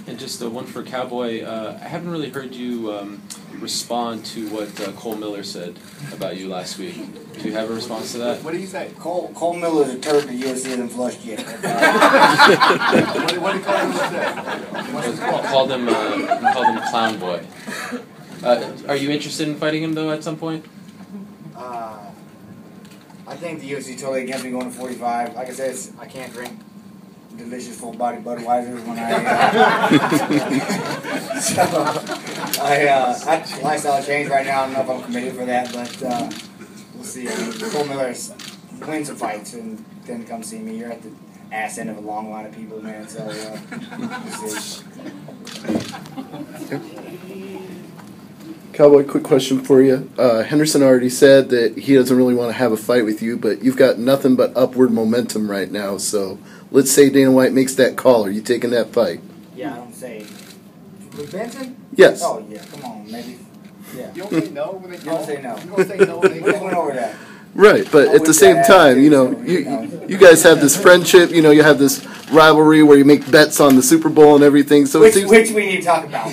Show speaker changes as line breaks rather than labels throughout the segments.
And just one for Cowboy. I haven't really heard you respond to what Cole Miller said about you last week. Do you have a response to that?
What did he say?
Cole Miller's a turd that UFC hasn't flushed yet.
What did Cole Miller say?
Called him Clown Boy. Are you interested in fighting him though at some point?
I think the UFC totally against me going to 45. Like I said, I can't drink delicious full-body Budweisers when that's lifestyle change right now. I don't know if I'm committed for that, but we'll see. I mean, Cole Miller wins some fights and then come see me. You're at the ass end of a long line of people, man. So we'll see.
Cowboy, quick question for you. Henderson already said that he doesn't really want to have a fight with you, but you've got nothing but upward momentum right now. So let's say Dana White makes that call. Are you taking that fight?
Yeah, I don't say. With Benson?
Yes.
Oh, yeah, come on, maybe. Yeah.
You don't say no when they
You don't say no.
You don't say no when they
We just went over that.
Right, but at the same time, you know, you guys have this friendship. You know, you have this rivalry where you make bets on the Super Bowl and everything. So
Which we need to talk about.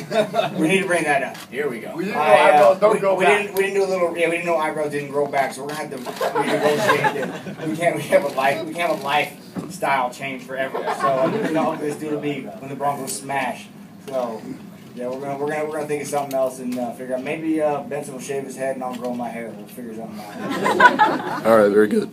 We need to bring that up. Here we go.
We didn't know eyebrows don't grow back.
We didn't do a little. Yeah, we didn't know eyebrows didn't grow back. So we're gonna have to renegotiate it. We can't have a lifestyle change forever. So I don't know what this dude will be when the Broncos smash. So yeah, we're gonna think of something else and figure out. Maybe Benson will shave his head and I'll grow my hair. We'll figure something out.
all right, very good.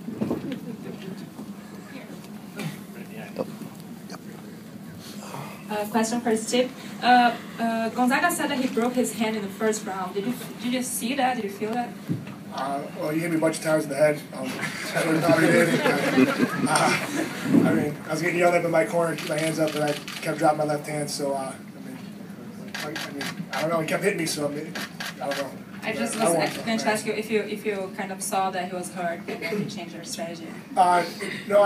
Question for Steve. Gonzaga said that he broke his hand in the first round. Did you see that? Did you feel that?
Well, he hit me a bunch of times in the head. I really thought he did. I mean, I was getting yelled at in my corner, keep my hands up, and I kept dropping my left hand. So, I don't know. He kept hitting me, so I don't know.
I just was going to ask you if you kind of saw that he was hurt and then you changed your strategy.
No,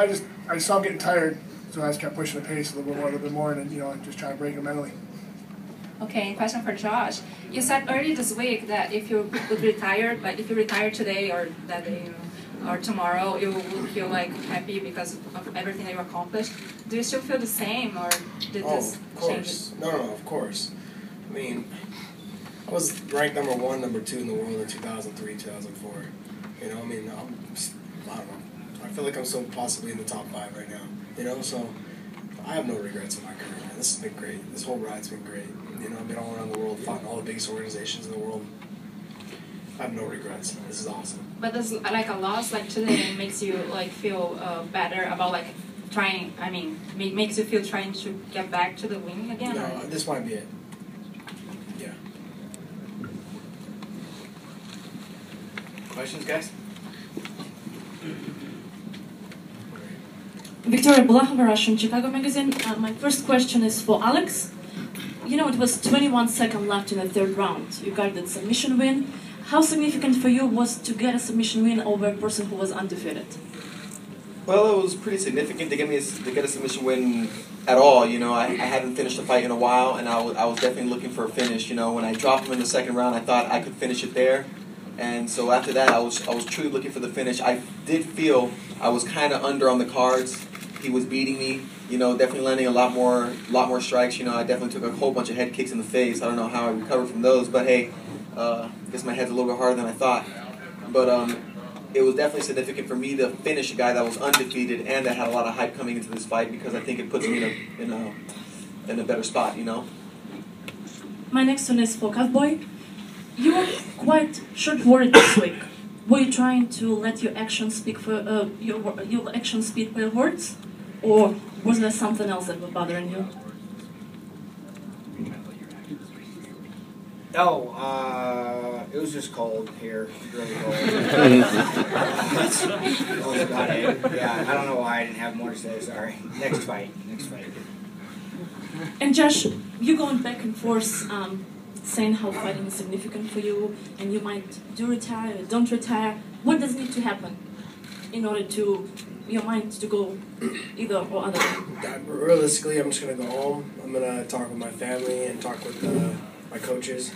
I saw him getting tired, so I just kept pushing the pace a little bit more, and then, just trying to break him mentally.
Okay, question for Josh. You said earlier this week that if you would retire, like if you retire today or that day, or tomorrow, you would feel like happy because of everything that you accomplished. Do you still feel the same, or did this change it?
No, of course. I mean, I was ranked number 1, number 2 in the world in 2003, 2004. I mean, I don't know. I feel like I'm so possibly in the top 5 right now. So I have no regrets in my career, man. This has been great. This whole ride's been great. I've been all around the world, fought in all the biggest organizations in the world. I have no regrets. This is awesome.
But does like a loss like today makes you like feel better about like trying? I mean, makes you feel trying to get back to the winning again?
No,
or?
this might be it. Yeah.
Questions, guys?
Victoria Blahovara from Chicago Magazine. My first question is for Alex. It was 21 seconds left in the third round. You got the submission win. How significant for you was to get a submission win over a person who was undefeated?
Well, it was pretty significant to get a submission win at all. I hadn't finished a fight in a while, and I was definitely looking for a finish. When I dropped him in the second round, I thought I could finish it there. And so after that, I was truly looking for the finish. I did feel I was kind of under on the cards. He was beating me, definitely landing a lot more strikes. I definitely took a whole bunch of head kicks in the face. I don't know how I recovered from those, but hey, I guess my head's a little bit harder than I thought. But it was definitely significant for me to finish a guy that was undefeated and that had a lot of hype coming into this fight because I think it puts me in a better spot.
My next one is for Cowboy. You were quite short-worded this week. Were you trying to let your actions speak for your actions speak for your words, or was there something else that was bothering you?
It was just cold here, really cold. That was about it. Yeah, I don't know why I didn't have more to say. Sorry. Next fight.
And Josh, you're going back and forth. Saying how fighting is significant for you, and you might do retire, don't retire. What does need to happen in order to your mind to go either or other?
Realistically, I'm just going to go home. I'm going to talk with my family and talk with my coaches.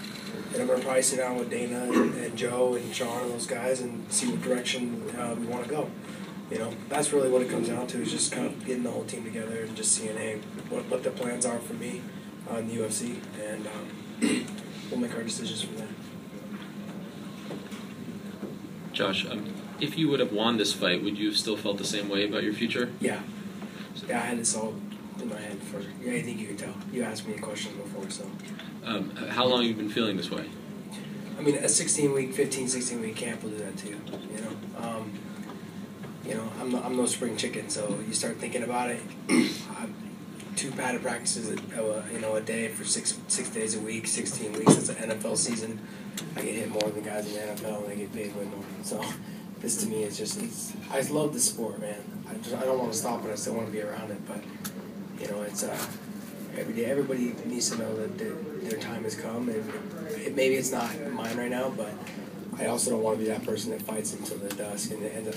And I'm going to probably sit down with Dana and Joe and Sean and those guys and see what direction we want to go. That's really what it comes down to, is just kind of getting the whole team together and just seeing, hey, what the plans are for me. in the UFC, and we'll make our decisions from there.
Josh, if you would have won this fight, would you have still felt the same way about your future?
Yeah. Yeah, I had this all in my head for. Yeah, I think you can tell. You asked me questions before, so.
How long have you been feeling this way?
I mean, a 16-week, 16-week camp will do that too. I'm no spring chicken, so you start thinking about it. 2 padded practices, a day for 6 days a week, 16 weeks. It's an NFL season. I get hit more than guys in the NFL, and they get paid way more. So, this to me is I love the sport, man. I don't want to stop it. I still want to be around it, but it's every day. Everybody needs to know that their time has come, and maybe it's not mine right now, but I also don't want to be that person that fights until the dusk and ends up,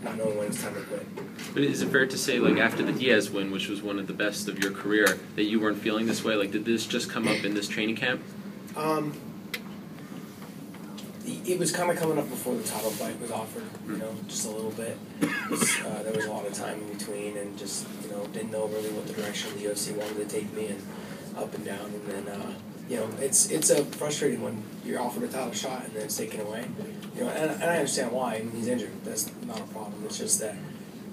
not knowing when it's time to quit.
But is it fair to say, like, after the Diaz win, which was one of the best of your career, that you weren't feeling this way? Like, did this just come up in this training camp?
It was kind of coming up before the title fight was offered, just a little bit. There was a lot of time in between, and just, didn't know really what the direction the UFC wanted to take me, and up and down, and then, it's a frustrating when you're offered a title shot and then it's taken away. And I understand why. I mean, he's injured. That's not a problem. It's just that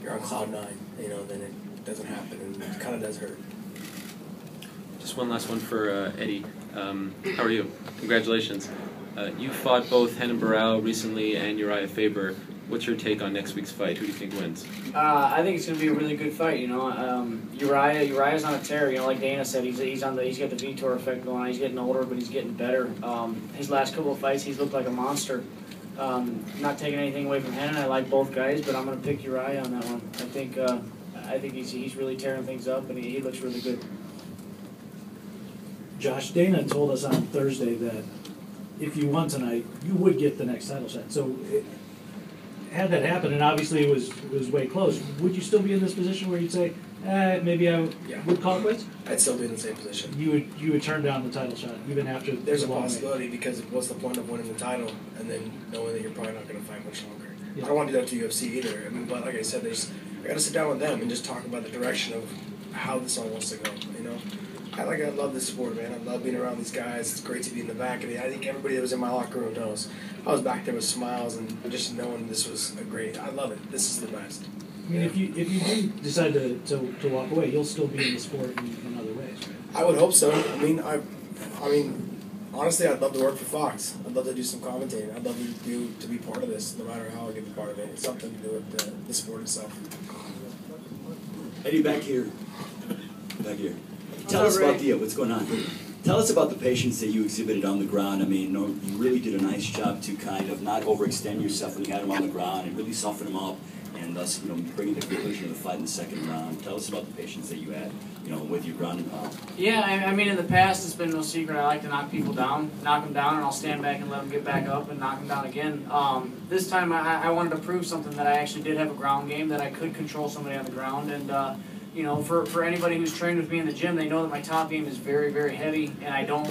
you're on cloud 9, then it doesn't happen, and it kind of does hurt.
Just one last one for Eddie. How are you? Congratulations. You fought both Renan Barão recently and Uriah Faber. What's your take on next week's fight? Who do you think wins?
I think it's going to be a really good fight. Uriah's on a tear. Like Dana said, he's got the Vitor effect going on. He's getting older, but he's getting better. His last couple of fights, he's looked like a monster. Not taking anything away from Renan. I like both guys, but I'm going to pick Uriah on that one. I think he's really tearing things up, and he looks really good.
Josh, Dana told us on Thursday that if you won tonight, you would get the next title shot. So, had that happen, and obviously it was way close, would you still be in this position where you'd say, maybe I would call it quits?
I'd still be in the same position.
You would turn down the title shot even after.
There's a possibility because what's the point of winning the title and then knowing that you're probably not going to fight much longer? Yeah. I don't want to do that to UFC either. I mean, but like I said, I got to sit down with them and just talk about the direction of how this all wants to go. I love this sport, man. I love being around these guys. It's great to be in the back. I think everybody that was in my locker room knows. I was back there with smiles and just knowing this was I love it. This is the best.
I mean, if you do decide to walk away, you'll still be in the sport in other ways, right?
I would hope so. I mean, honestly, I'd love to work for Fox. I'd love to do some commentating. I'd love to be part of this, no matter how I get the part of it. It's something to do with the sport itself.
Eddie, back here. Tell us about what's going on. Tell us about the patience that you exhibited on the ground. I mean, you really did a nice job to kind of not overextend yourself when you had him on the ground and really soften him up, and thus, bringing the conclusion of the fight in the second round. Tell us about the patience that you had, with your ground and pound.
Yeah, I mean, in the past, it's been no secret. I like to knock people down, knock them down, and I'll stand back and let them get back up and knock them down again. This time, I wanted to prove something, that I actually did have a ground game, that I could control somebody on the ground, and for anybody who's trained with me in the gym, they know that my top game is very, very heavy, and I don't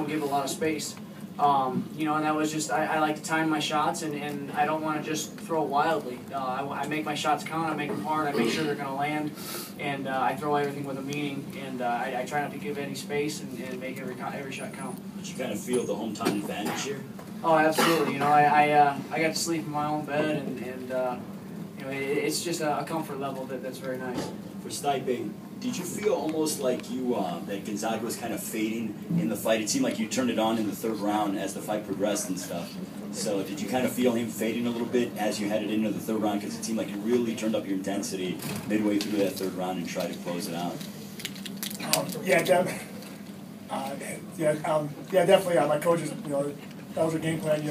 give a lot of space. And that was just, I like to time my shots, and I don't want to just throw wildly. I make my shots count, I make them hard, I make sure they're going to land, and I throw everything with a meaning, and I try not to give any space and make every shot count.
Did you kind of feel the hometown advantage here?
Oh, absolutely. I got to sleep in my own bed, and it's just a comfort level that's very nice.
For Stipe, did you feel almost like that Gonzaga was kind of fading in the fight? It seemed like you turned it on in the third round as the fight progressed and stuff. So did you kind of feel him fading a little bit as you headed into the third round? Because it seemed like you really turned up your intensity midway through that third round and tried to close it out.
Definitely. My coaches, that was a game plan.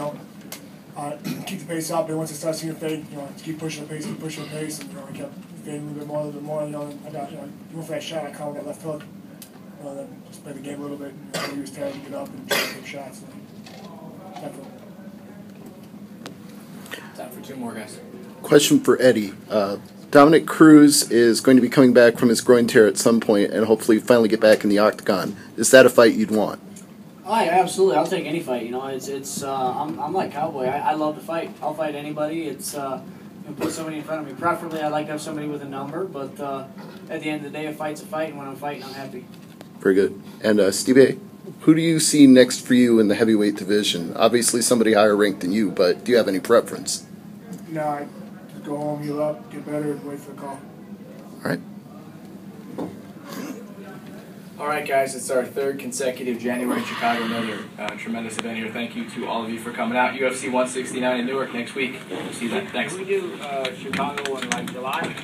Keep the pace up, and once it starts to fade, keep pushing the pace, and I kept fading a little bit more, and I got, even for that shot, I caught that left hook, then just play the game a little bit, and he was tired to get up and try to take shots.
Time for 2 more, guys.
Question for Eddie. Dominic Cruz is going to be coming back from his groin tear at some point and hopefully finally get back in the octagon. Is that a fight you'd want?
Oh, yeah, absolutely. I'll take any fight. I'm like Cowboy. I love to fight. I'll fight anybody. It's put somebody in front of me. Preferably, I'd like to have somebody with a number. But at the end of the day, a fight's a fight, and when I'm fighting, I'm happy.
Very good. And Steve, who do you see next for you in the heavyweight division? Obviously somebody higher ranked than you, but do you have any preference?
No, I just go home, heal up, get better, and wait for the call.
All right.
All right, guys, it's our third consecutive January in Chicago. Another tremendous event here. Thank you to all of you for coming out. UFC 169 in Newark next week. We'll see you then. Thanks.
Can we do Chicago in like July?